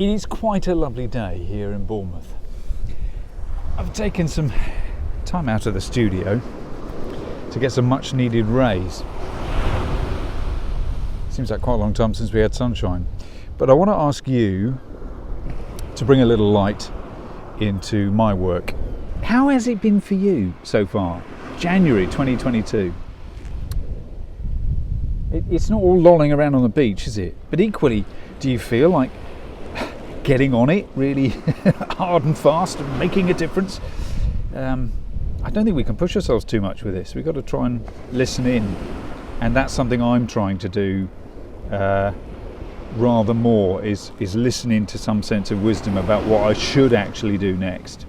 It is quite a lovely day here in Bournemouth. I've taken some time out of the studio to get some much needed rays. Seems like quite a long time since we had sunshine. But I want to ask you to bring a little light into my work. How has it been for you so far? January 2022. It's not all lolling around on the beach, is it? But equally, do you feel like getting on it really hard and fast and making a difference? I don't think we can push ourselves too much with this. We've got to try and listen in, and that's something I'm trying to do rather more, is listening to some sense of wisdom about what I should actually do next.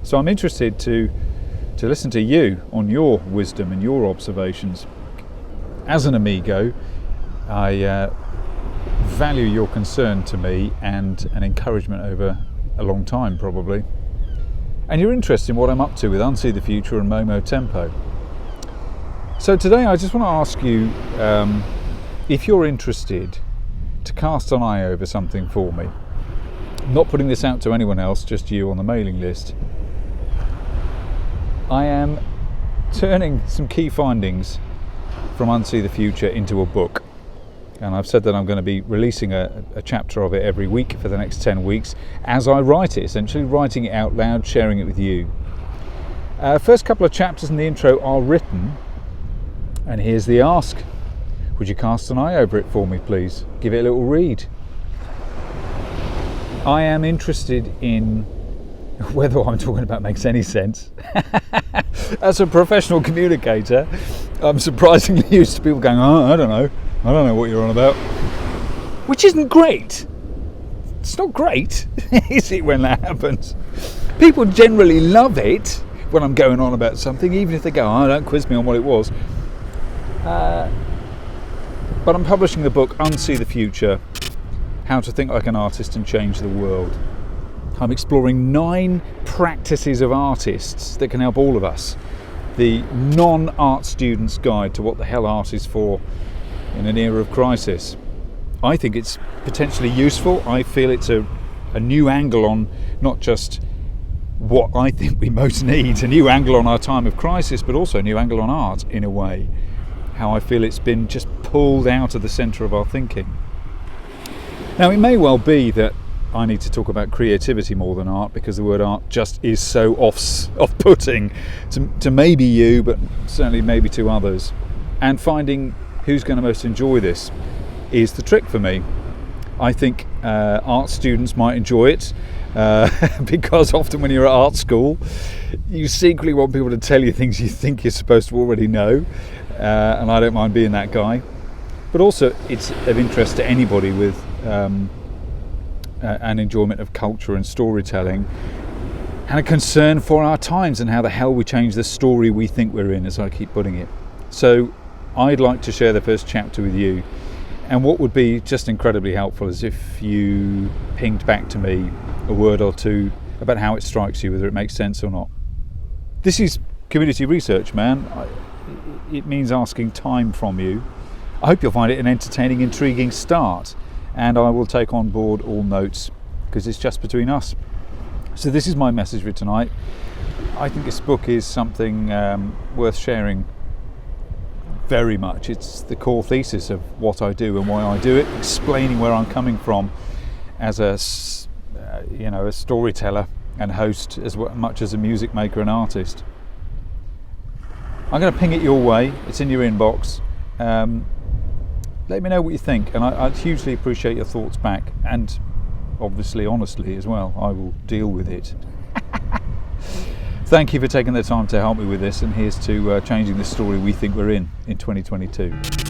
So I'm interested to listen to you on your wisdom and your observations. As an amigo, I value your concern to me and an encouragement over a long time probably. And you're interested in what I'm up to with Unsee The Future and Momo Tempo. So today I just want to ask you if you're interested to cast an eye over something for me. I'm not putting this out to anyone else, just you on the mailing list. I am turning some key findings from Unsee The Future into a book. And I've said that I'm going to be releasing a chapter of it every week for the next 10 weeks as I write it, essentially writing it out loud, sharing it with you. First couple of chapters in the intro are written, and here's the ask. Would you cast an eye over it for me, please? Give it a little read. I am interested in whether what I'm talking about makes any sense. As a professional communicator, I'm surprisingly used to people going, oh, I don't know what you're on about. Which isn't great. It's not great, is it, when that happens? People generally love it when I'm going on about something, even if they go, oh, don't quiz me on what it was. But I'm publishing the book Unsee The Future, How to Think Like an Artist and Change the World. I'm exploring 9 practices of artists that can help all of us. The non-art student's guide to what the hell art is for in an era of crisis. I think it's potentially useful. I feel it's a new angle on not just what I think we most need, a new angle on our time of crisis, but also a new angle on art in a way. How I feel it's been just pulled out of the centre of our thinking. Now it may well be that I need to talk about creativity more than art, because the word art just is so off-putting to maybe you, but certainly maybe to others. And finding who's going to most enjoy this is the trick for me. I think art students might enjoy it because often when you're at art school you secretly want people to tell you things you think you're supposed to already know, and I don't mind being that guy. But also it's of interest to anybody with an enjoyment of culture and storytelling, and a concern for our times and how the hell we change the story we think we're in, as I keep putting it. So I'd like to share the first chapter with you, and what would be just incredibly helpful is if you pinged back to me a word or two about how it strikes you, whether it makes sense or not. This is community research, man. It means asking time from you. I hope you'll find it an entertaining, intriguing start, and I will take on board all notes, because it's just between us. So this is my message for tonight. I think this book is something worth sharing very much. It's the core thesis of what I do and why I do it, explaining where I'm coming from as a storyteller and host, as much as a music maker and artist. I'm going to ping it your way. It's in your inbox. Let me know what you think, and I'd hugely appreciate your thoughts back, and obviously honestly as well. I will deal with it. Thank you for taking the time to help me with this, and here's to changing the story we think we're in 2022.